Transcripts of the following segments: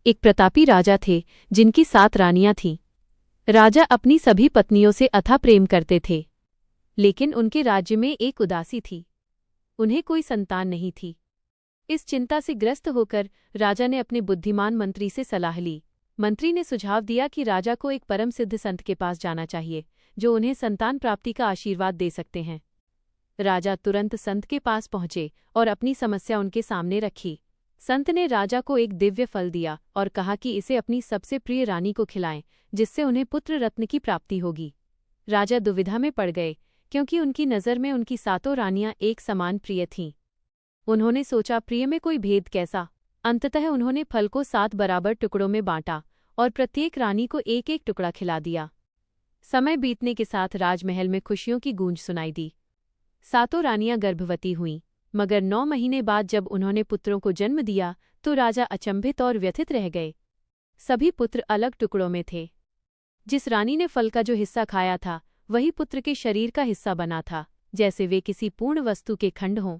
एक प्रतापी राजा थे जिनकी 7 रानियां थीं। राजा अपनी सभी पत्नियों से अथाह प्रेम करते थे, लेकिन उनके राज्य में एक उदासी थी। उन्हें कोई संतान नहीं थी। इस चिंता से ग्रस्त होकर राजा ने अपने बुद्धिमान मंत्री से सलाह ली। मंत्री ने सुझाव दिया कि राजा को एक परम सिद्ध संत के पास जाना चाहिए, जो उन्हें संतान प्राप्ति का आशीर्वाद दे सकते हैं। राजा तुरंत संत के पास पहुंचे और अपनी समस्या उनके सामने रखी। संत ने राजा को एक दिव्य फल दिया और कहा कि इसे अपनी सबसे प्रिय रानी को खिलाएं, जिससे उन्हें पुत्र रत्न की प्राप्ति होगी। राजा दुविधा में पड़ गए, क्योंकि उनकी नज़र में उनकी 7 रानियां एक समान प्रिय थीं। उन्होंने सोचा, प्रिय में कोई भेद कैसा। अंततः उन्होंने फल को 7 बराबर टुकड़ों में बांटा और प्रत्येक रानी को एक एक टुकड़ा खिला दिया। समय बीतने के साथ राजमहल में खुशियों की गूंज सुनाई दी। 7 रानियां गर्भवती हुईं, मगर 9 महीने बाद जब उन्होंने पुत्रों को जन्म दिया तो राजा अचंभित और व्यथित रह गए। सभी पुत्र अलग टुकड़ों में थे। जिस रानी ने फल का जो हिस्सा खाया था, वही पुत्र के शरीर का हिस्सा बना था, जैसे वे किसी पूर्ण वस्तु के खंड हों।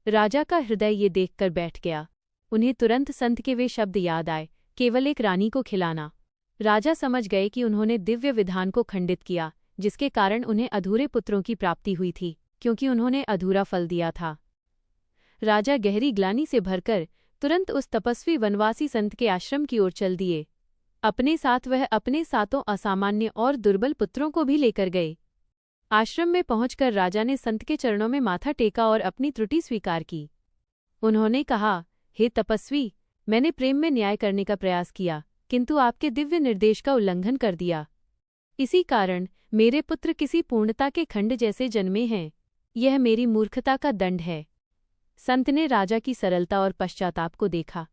राजा का हृदय ये देखकर बैठ गया। उन्हें तुरंत संत के वे शब्द याद आए, केवल एक रानी को खिलाना। राजा समझ गए कि उन्होंने दिव्य विधान को खंडित किया, जिसके कारण उन्हें अधूरे पुत्रों की प्राप्ति हुई थी, क्योंकि उन्होंने अधूरा फल दिया था। राजा गहरी ग्लानि से भरकर तुरंत उस तपस्वी वनवासी संत के आश्रम की ओर चल दिए। अपने साथ वह अपने 7 असामान्य और दुर्बल पुत्रों को भी लेकर गए। आश्रम में पहुंचकर राजा ने संत के चरणों में माथा टेका और अपनी त्रुटि स्वीकार की। उन्होंने कहा, हे तपस्वी, मैंने प्रेम में न्याय करने का प्रयास किया, किंतु आपके दिव्य निर्देश का उल्लंघन कर दिया। इसी कारण मेरे पुत्र किसी पूर्णता के खंड जैसे जन्मे हैं। यह मेरी मूर्खता का दंड है। संत ने राजा की सरलता और पश्चाताप को देखा।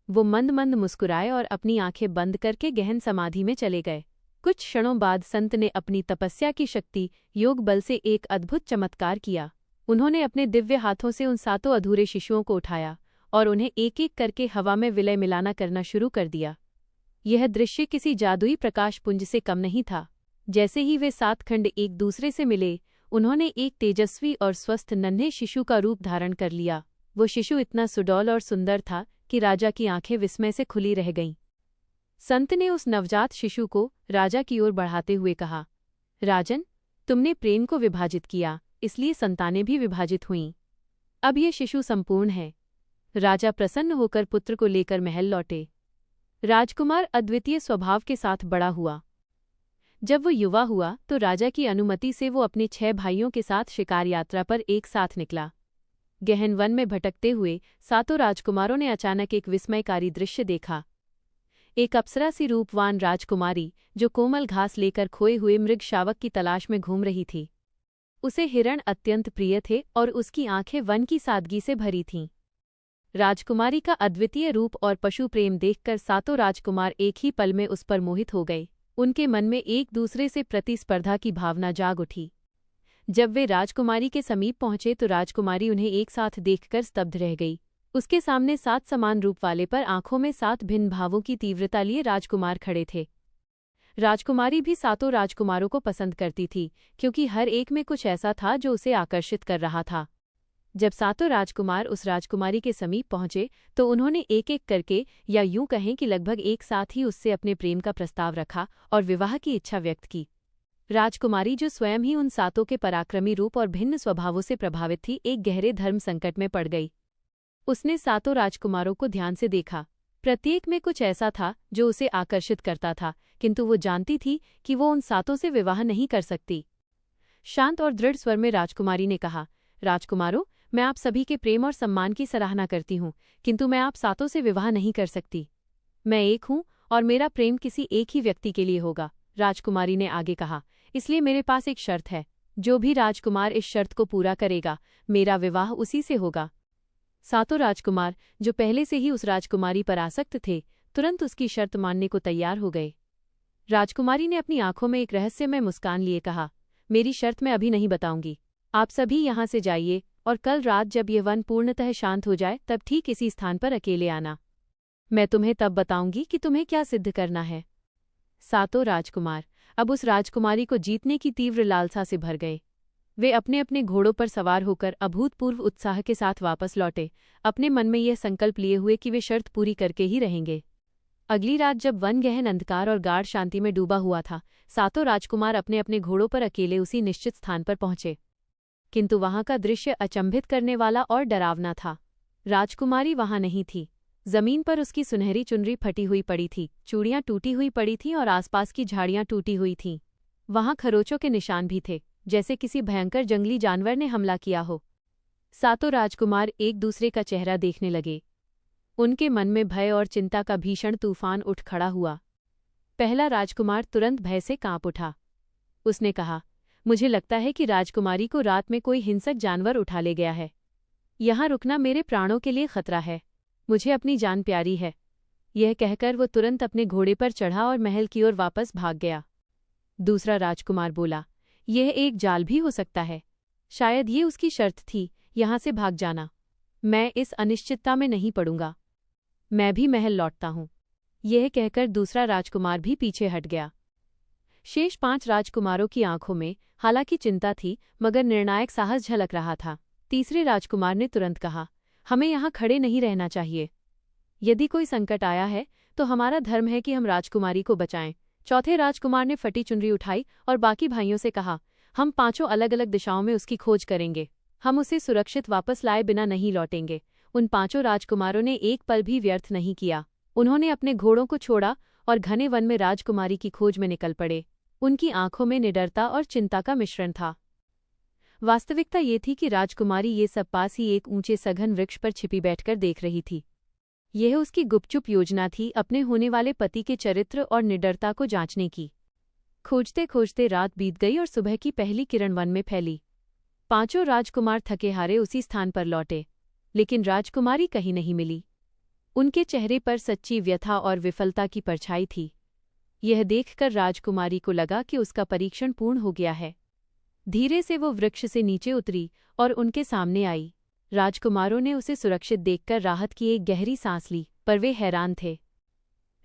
वो मंद मंद मुस्कुराए और अपनी आंखें बंद करके गहन समाधि में चले गए। कुछ क्षणों बाद संत ने अपनी तपस्या की शक्ति योग बल से एक अद्भुत चमत्कार किया। उन्होंने अपने दिव्य हाथों से उन 7 अधूरे शिशुओं को उठाया और उन्हें एक एक करके हवा में विलय मिलाना करना शुरू कर दिया। यह दृश्य किसी जादुई प्रकाश पुंज से कम नहीं था। जैसे ही वे 7 खंड एक दूसरे से मिले, उन्होंने एक तेजस्वी और स्वस्थ नन्हे शिशु का रूप धारण कर लिया। वो शिशु इतना सुडौल और सुंदर था कि राजा की आंखें विस्मय से खुली रह गईं। संत ने उस नवजात शिशु को राजा की ओर बढ़ाते हुए कहा, राजन, तुमने प्रेम को विभाजित किया, इसलिए संतानें भी विभाजित हुईं। अब ये शिशु संपूर्ण है। राजा प्रसन्न होकर पुत्र को लेकर महल लौटे। राजकुमार अद्वितीय स्वभाव के साथ बड़ा हुआ। जब वो युवा हुआ तो राजा की अनुमति से वो अपने 6 भाइयों के साथ शिकार यात्रा पर एक साथ निकला। गहन वन में भटकते हुए 7 राजकुमारों ने अचानक एक विस्मयकारी दृश्य देखा। एक अप्सरा सी रूपवान राजकुमारी, जो कोमल घास लेकर खोए हुए मृग शावक की तलाश में घूम रही थी। उसे हिरण अत्यंत प्रिय थे और उसकी आंखें वन की सादगी से भरी थीं। राजकुमारी का अद्वितीय रूप और पशु प्रेम देखकर 7 राजकुमार एक ही पल में उस पर मोहित हो गए। उनके मन में एक दूसरे से प्रतिस्पर्धा की भावना जाग उठी। जब वे राजकुमारी के समीप पहुंचे तो राजकुमारी उन्हें एक साथ देखकर स्तब्ध रह गई। उसके सामने 7 समान रूप वाले पर आंखों में 7 भिन्न भावों की तीव्रता लिए राजकुमार खड़े थे। राजकुमारी भी 7 राजकुमारों को पसंद करती थी, क्योंकि हर एक में कुछ ऐसा था जो उसे आकर्षित कर रहा था। जब 7 राजकुमार उस राजकुमारी के समीप पहुंचे तो उन्होंने एक एक करके, या यूं कहें कि लगभग एक साथ ही, उससे अपने प्रेम का प्रस्ताव रखा और विवाह की इच्छा व्यक्त की। राजकुमारी, जो स्वयं ही उन 7 के पराक्रमी रूप और भिन्न स्वभावों से प्रभावित थी, एक गहरे धर्म संकट में पड़ गई। उसने 7 राजकुमारों को ध्यान से देखा। प्रत्येक में कुछ ऐसा था जो उसे आकर्षित करता था, किंतु वो जानती थी कि वो उन 7 से विवाह नहीं कर सकती। शांत और दृढ़ स्वर में राजकुमारी ने कहा, राजकुमारों, मैं आप सभी के प्रेम और सम्मान की सराहना करती हूँ, किंतु मैं आप 7 से विवाह नहीं कर सकती। मैं एक हूँ और मेरा प्रेम किसी एक ही व्यक्ति के लिए होगा। राजकुमारी ने आगे कहा, इसलिए मेरे पास एक शर्त है। जो भी राजकुमार इस शर्त को पूरा करेगा, मेरा विवाह उसी से होगा। 7 राजकुमार, जो पहले से ही उस राजकुमारी पर आसक्त थे, तुरंत उसकी शर्त मानने को तैयार हो गए। राजकुमारी ने अपनी आंखों में एक रहस्यमय मुस्कान लिए कहा, मेरी शर्त मैं अभी नहीं बताऊंगी। आप सभी यहाँ से जाइए और कल रात जब यह वन पूर्णतः शांत हो जाए तब ठीक इसी स्थान पर अकेले आना। मैं तुम्हें तब बताऊंगी कि तुम्हें क्या सिद्ध करना है। 7 राजकुमार अब उस राजकुमारी को जीतने की तीव्र लालसा से भर गए। वे अपने अपने घोड़ों पर सवार होकर अभूतपूर्व उत्साह के साथ वापस लौटे, अपने मन में यह संकल्प लिए हुए कि वे शर्त पूरी करके ही रहेंगे। अगली रात जब वन गहन अंधकार और गाढ़ शांति में डूबा हुआ था, सातों राजकुमार अपने अपने घोड़ों पर अकेले उसी निश्चित स्थान पर पहुंचे। किंतु वहां का दृश्य अचंभित करने वाला और डरावना था। राजकुमारी वहां नहीं थी। जमीन पर उसकी सुनहरी चुनरी फटी हुई पड़ी थी, चूड़ियां टूटी हुई पड़ी थीं और आसपास की झाड़ियां टूटी हुई थीं। वहां खरोचों के निशान भी थे, जैसे किसी भयंकर जंगली जानवर ने हमला किया हो। सातों राजकुमार एक दूसरे का चेहरा देखने लगे। उनके मन में भय और चिंता का भीषण तूफान उठ खड़ा हुआ। पहला राजकुमार तुरंत भय से कांप उठा। उसने कहा, मुझे लगता है कि राजकुमारी को रात में कोई हिंसक जानवर उठा ले गया है। यहां रुकना मेरे प्राणों के लिए खतरा है। मुझे अपनी जान प्यारी है। यह कहकर वो तुरंत अपने घोड़े पर चढ़ा और महल की ओर वापस भाग गया। दूसरा राजकुमार बोला, यह एक जाल भी हो सकता है। शायद ये उसकी शर्त थी, यहां से भाग जाना। मैं इस अनिश्चितता में नहीं पड़ूंगा। मैं भी महल लौटता हूं। यह कहकर दूसरा राजकुमार भी पीछे हट गया। शेष 5 राजकुमारों की आंखों में हालांकि चिंता थी, मगर निर्णायक साहस झलक रहा था। तीसरे राजकुमार ने तुरंत कहा, हमें यहाँ खड़े नहीं रहना चाहिए। यदि कोई संकट आया है तो हमारा धर्म है कि हम राजकुमारी को बचाएं। चौथे राजकुमार ने फटी चुनरी उठाई और बाकी भाइयों से कहा, हम 5 अलग अलग दिशाओं में उसकी खोज करेंगे। हम उसे सुरक्षित वापस लाए बिना नहीं लौटेंगे। उन 5 राजकुमारों ने एक पल भी व्यर्थ नहीं किया। उन्होंने अपने घोड़ों को छोड़ा और घने वन में राजकुमारी की खोज में निकल पड़े। उनकी आंखों में निडरता और चिंता का मिश्रण था। वास्तविकता ये थी कि राजकुमारी ये सब पास ही एक ऊंचे सघन वृक्ष पर छिपी बैठकर देख रही थी। यह उसकी गुपचुप योजना थी अपने होने वाले पति के चरित्र और निडरता को जांचने की। खोजते खोजते रात बीत गई और सुबह की पहली किरण वन में फैली। 5 राजकुमार थके हारे उसी स्थान पर लौटे, लेकिन राजकुमारी कहीं नहीं मिली। उनके चेहरे पर सच्ची व्यथा और विफलता की परछाई थी। यह देखकर राजकुमारी को लगा कि उसका परीक्षण पूर्ण हो गया है। धीरे से वो वृक्ष से नीचे उतरी और उनके सामने आई। राजकुमारों ने उसे सुरक्षित देखकर राहत की एक गहरी सांस ली, पर वे हैरान थे।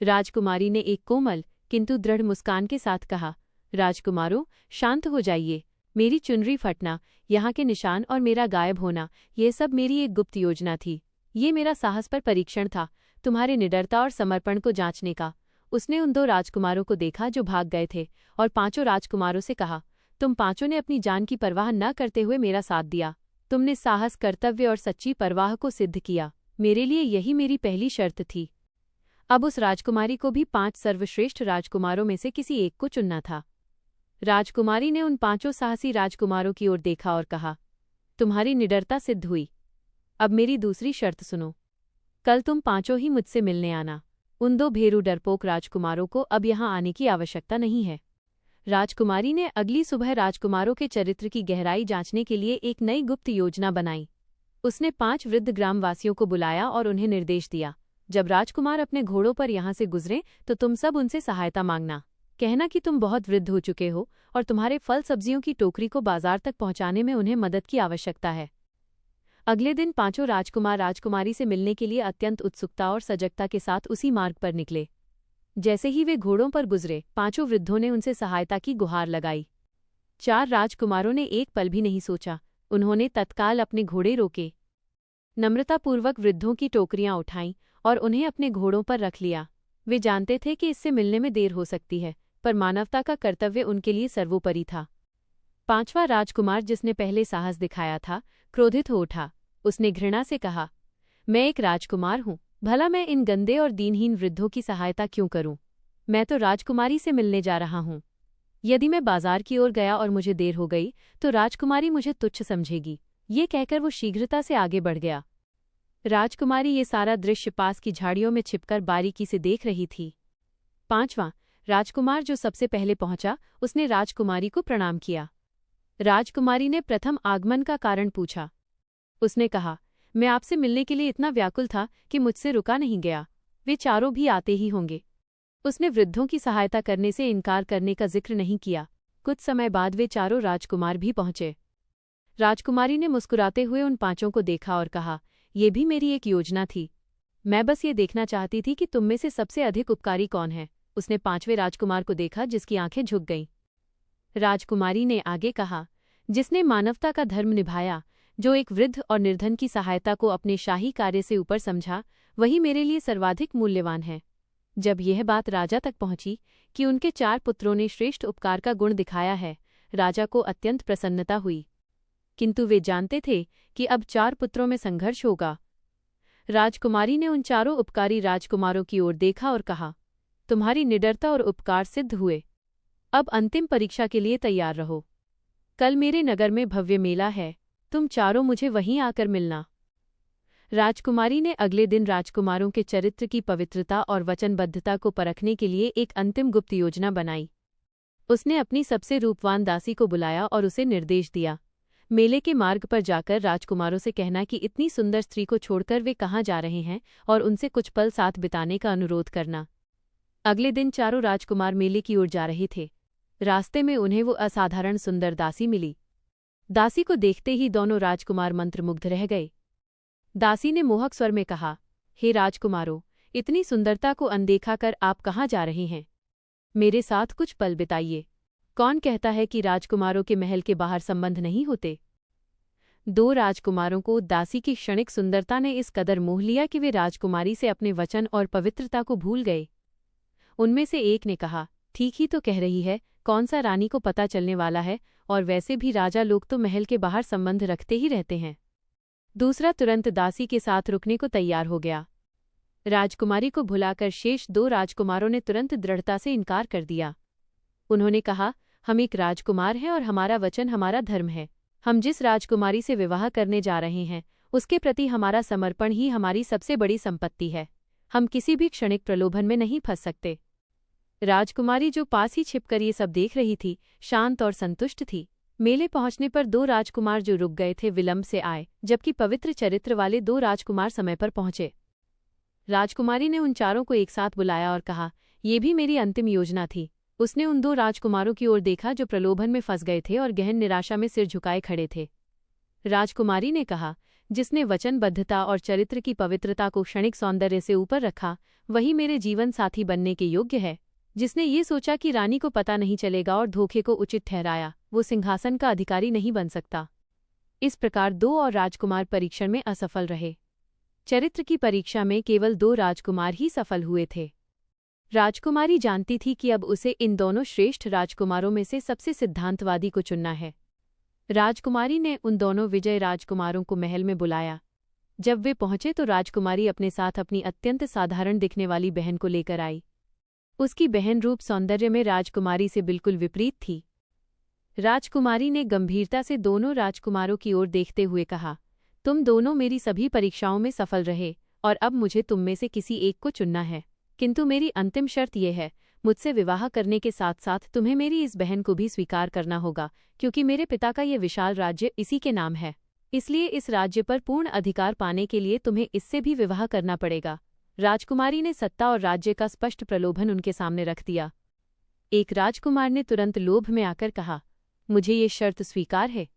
राजकुमारी ने एक कोमल किंतु दृढ़ मुस्कान के साथ कहा, राजकुमारों, शांत हो जाइए। मेरी चुनरी फटना, यहाँ के निशान और मेरा गायब होना, ये सब मेरी एक गुप्त योजना थी। ये मेरा साहस पर परीक्षण था, तुम्हारे निडरता और समर्पण को जांचने का। उसने उन 2 राजकुमारों को देखा जो भाग गए थे और 5 राजकुमारों से कहा, तुम 5 ने अपनी जान की परवाह न करते हुए मेरा साथ दिया। तुमने साहस, कर्तव्य और सच्ची परवाह को सिद्ध किया। मेरे लिए यही मेरी पहली शर्त थी। अब उस राजकुमारी को भी 5 सर्वश्रेष्ठ राजकुमारों में से किसी एक को चुनना था। राजकुमारी ने उन 5 साहसी राजकुमारों की ओर देखा और कहा, तुम्हारी निडरता सिद्ध हुई। अब मेरी दूसरी शर्त सुनो। कल तुम 5 ही मुझसे मिलने आना। उन 2 भेरू डरपोक राजकुमारों को अब यहाँ आने की आवश्यकता नहीं है। राजकुमारी ने अगली सुबह राजकुमारों के चरित्र की गहराई जांचने के लिए एक नई गुप्त योजना बनाई। उसने 5 वृद्ध ग्रामवासियों को बुलाया और उन्हें निर्देश दिया, जब राजकुमार अपने घोड़ों पर यहाँ से गुजरें तो तुम सब उनसे सहायता मांगना। कहना कि तुम बहुत वृद्ध हो चुके हो और तुम्हारे फल सब्जियों की टोकरी को बाजार तक पहुंचाने में उन्हें मदद की आवश्यकता है। अगले दिन 5 राजकुमार राजकुमारी से मिलने के लिए अत्यंत उत्सुकता और सजगता के साथ उसी मार्ग पर निकले। जैसे ही वे घोड़ों पर गुजरे, 5 वृद्धों ने उनसे सहायता की गुहार लगाई। 4 राजकुमारों ने एक पल भी नहीं सोचा। उन्होंने तत्काल अपने घोड़े रोके, नम्रतापूर्वक वृद्धों की टोकरियां उठाईं और उन्हें अपने घोड़ों पर रख लिया। वे जानते थे कि इससे मिलने में देर हो सकती है, पर मानवता का कर्तव्य उनके लिए सर्वोपरि था। 5वां राजकुमार, जिसने पहले साहस दिखाया था, क्रोधित हो उठा। उसने घृणा से कहा, मैं एक राजकुमार हूं, भला मैं इन गंदे और दीनहीन वृद्धों की सहायता क्यों करूं? मैं तो राजकुमारी से मिलने जा रहा हूं। यदि मैं बाजार की ओर गया और मुझे देर हो गई तो राजकुमारी मुझे तुच्छ समझेगी। ये कहकर वो शीघ्रता से आगे बढ़ गया। राजकुमारी ये सारा दृश्य पास की झाड़ियों में छिपकर बारीकी से देख रही थी। 5वां राजकुमार, जो सबसे पहले पहुंचा, उसने राजकुमारी को प्रणाम किया। राजकुमारी ने प्रथम आगमन का कारण पूछा। उसने कहा, मैं आपसे मिलने के लिए इतना व्याकुल था कि मुझसे रुका नहीं गया। वे चारों भी आते ही होंगे। उसने वृद्धों की सहायता करने से इनकार करने का जिक्र नहीं किया। कुछ समय बाद वे चारों राजकुमार भी पहुंचे। राजकुमारी ने मुस्कुराते हुए उन 5 को देखा और कहा, ये भी मेरी एक योजना थी। मैं बस ये देखना चाहती थी कि तुम में से सबसे अधिक उपकारी कौन है। उसने 5वें राजकुमार को देखा, जिसकी आंखें झुक गईं। राजकुमारी ने आगे कहा, जिसने मानवता का धर्म निभाया, जो एक वृद्ध और निर्धन की सहायता को अपने शाही कार्य से ऊपर समझा, वही मेरे लिए सर्वाधिक मूल्यवान है। जब यह बात राजा तक पहुंची कि उनके 4 पुत्रों ने श्रेष्ठ उपकार का गुण दिखाया है, राजा को अत्यंत प्रसन्नता हुई। किंतु वे जानते थे कि अब 4 पुत्रों में संघर्ष होगा। राजकुमारी ने उन चारों उपकारी राजकुमारों की ओर देखा और कहा, तुम्हारी निडरता और उपकार सिद्ध हुए। अब अंतिम परीक्षा के लिए तैयार रहो। कल मेरे नगर में भव्य मेला है, तुम चारों मुझे वहीं आकर मिलना। राजकुमारी ने अगले दिन राजकुमारों के चरित्र की पवित्रता और वचनबद्धता को परखने के लिए एक अंतिम गुप्त योजना बनाई। उसने अपनी सबसे रूपवान दासी को बुलाया और उसे निर्देश दिया, मेले के मार्ग पर जाकर राजकुमारों से कहना कि इतनी सुंदर स्त्री को छोड़कर वे कहाँ जा रहे हैं और उनसे कुछ पल साथ बिताने का अनुरोध करना। अगले दिन चारों राजकुमार मेले की ओर जा रहे थे। रास्ते में उन्हें वो असाधारण सुंदर दासी मिली। दासी को देखते ही दोनों राजकुमार मंत्रमुग्ध रह गए। दासी ने मोहक स्वर में कहा, हे राजकुमारों, इतनी सुंदरता को अनदेखा कर आप कहाँ जा रहे हैं? मेरे साथ कुछ पल बिताइए। कौन कहता है कि राजकुमारों के महल के बाहर संबंध नहीं होते? 2 राजकुमारों को दासी की क्षणिक सुंदरता ने इस कदर मोह लिया कि वे राजकुमारी से अपने वचन और पवित्रता को भूल गए। उनमें से एक ने कहा, ठीक ही तो कह रही है, कौन सा रानी को पता चलने वाला है, और वैसे भी राजा लोग तो महल के बाहर संबंध रखते ही रहते हैं। दूसरा तुरंत दासी के साथ रुकने को तैयार हो गया। राजकुमारी को भुलाकर शेष 2 राजकुमारों ने तुरंत दृढ़ता से इनकार कर दिया। उन्होंने कहा, हम एक राजकुमार हैं और हमारा वचन हमारा धर्म है। हम जिस राजकुमारी से विवाह करने जा रहे हैं उसके प्रति हमारा समर्पण ही हमारी सबसे बड़ी संपत्ति है। हम किसी भी क्षणिक प्रलोभन में नहीं फंस सकते। राजकुमारी जो पास ही छिपकर ये सब देख रही थी, शांत और संतुष्ट थी। मेले पहुंचने पर 2 राजकुमार जो रुक गए थे विलंब से आए, जबकि पवित्र चरित्र वाले 2 राजकुमार समय पर पहुंचे। राजकुमारी ने उन चारों को एक साथ बुलाया और कहा, ये भी मेरी अंतिम योजना थी। उसने उन 2 राजकुमारों की ओर देखा जो प्रलोभन में फंस गए थे और गहन निराशा में सिर झुकाए खड़े थे। राजकुमारी ने कहा, जिसने वचनबद्धता और चरित्र की पवित्रता को क्षणिक सौंदर्य से ऊपर रखा, वही मेरे जीवन साथी बनने के योग्य है। जिसने ये सोचा कि रानी को पता नहीं चलेगा और धोखे को उचित ठहराया, वो सिंहासन का अधिकारी नहीं बन सकता। इस प्रकार 2 और राजकुमार परीक्षण में असफल रहे। चरित्र की परीक्षा में केवल 2 राजकुमार ही सफल हुए थे। राजकुमारी जानती थी कि अब उसे इन दोनों श्रेष्ठ राजकुमारों में से सबसे सिद्धांतवादी को चुनना है। राजकुमारी ने उन दोनों विजय राजकुमारों को महल में बुलाया। जब वे पहुंचे तो राजकुमारी अपने साथ अपनी अत्यंत साधारण दिखने वाली बहन को लेकर आई। उसकी बहन रूप सौंदर्य में राजकुमारी से बिल्कुल विपरीत थी। राजकुमारी ने गंभीरता से दोनों राजकुमारों की ओर देखते हुए कहा, तुम दोनों मेरी सभी परीक्षाओं में सफल रहे और अब मुझे तुम में से किसी एक को चुनना है। किंतु मेरी अंतिम शर्त यह है, मुझसे विवाह करने के साथ साथ तुम्हें मेरी इस बहन को भी स्वीकार करना होगा, क्योंकि मेरे पिता का ये विशाल राज्य इसी के नाम है। इसलिए इस राज्य पर पूर्ण अधिकार पाने के लिए तुम्हें इससे भी विवाह करना पड़ेगा। राजकुमारी ने सत्ता और राज्य का स्पष्ट प्रलोभन उनके सामने रख दिया। एक राजकुमार ने तुरंत लोभ में आकर कहा, मुझे ये शर्त स्वीकार है।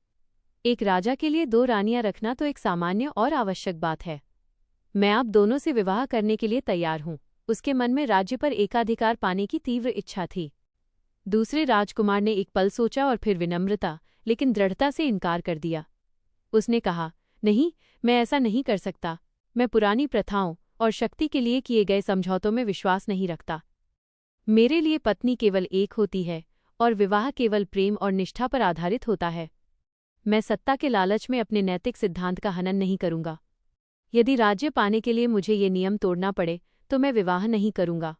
एक राजा के लिए 2 रानियां रखना तो एक सामान्य और आवश्यक बात है। मैं आप दोनों से विवाह करने के लिए तैयार हूं। उसके मन में राज्य पर एकाधिकार पाने की तीव्र इच्छा थी। दूसरे राजकुमार ने एक पल सोचा और फिर विनम्रता लेकिन दृढ़ता से इनकार कर दिया। उसने कहा, नहीं, मैं ऐसा नहीं कर सकता। मैं पुरानी प्रथाओं और शक्ति के लिए किए गए समझौतों में विश्वास नहीं रखता। मेरे लिए पत्नी केवल एक होती है और विवाह केवल प्रेम और निष्ठा पर आधारित होता है। मैं सत्ता के लालच में अपने नैतिक सिद्धांत का हनन नहीं करूंगा। यदि राज्य पाने के लिए मुझे ये नियम तोड़ना पड़े तो मैं विवाह नहीं करूंगा।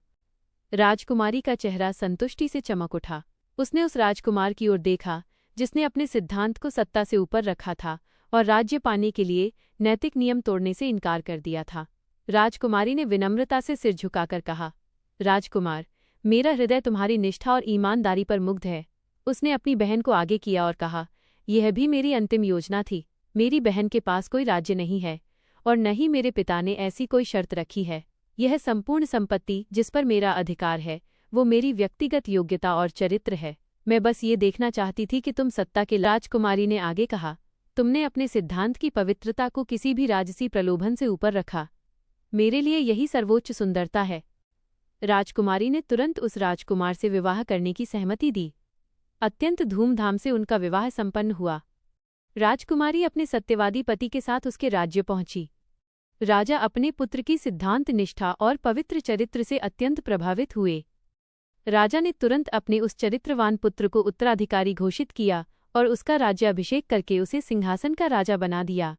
राजकुमारी का चेहरा संतुष्टि से चमक उठा। उसने उस राजकुमार की ओर देखा जिसने अपने सिद्धांत को सत्ता से ऊपर रखा था और राज्य पाने के लिए नैतिक नियम तोड़ने से इनकार कर दिया था। राजकुमारी ने विनम्रता से सिर झुकाकर कहा, राजकुमार, मेरा हृदय तुम्हारी निष्ठा और ईमानदारी पर मुग्ध है। उसने अपनी बहन को आगे किया और कहा, यह भी मेरी अंतिम योजना थी। मेरी बहन के पास कोई राज्य नहीं है और न ही मेरे पिता ने ऐसी कोई शर्त रखी है। यह संपूर्ण संपत्ति जिस पर मेरा अधिकार है वो मेरी व्यक्तिगत योग्यता और चरित्र है। मैं बस ये देखना चाहती थी कि तुम सत्ता के। राजकुमारी ने आगे कहा, तुमने अपने सिद्धांत की पवित्रता को किसी भी राजसी प्रलोभन से ऊपर रखा। मेरे लिए यही सर्वोच्च सुंदरता है। राजकुमारी ने तुरंत उस राजकुमार से विवाह करने की सहमति दी। अत्यंत धूमधाम से उनका विवाह संपन्न हुआ। राजकुमारी अपने सत्यवादी पति के साथ उसके राज्य पहुंची। राजा अपने पुत्र की सिद्धांत निष्ठा और पवित्र चरित्र से अत्यंत प्रभावित हुए। राजा ने तुरंत अपने उस चरित्रवान पुत्र को उत्तराधिकारी घोषित किया और उसका राज्याभिषेक करके उसे सिंहासन का राजा बना दिया।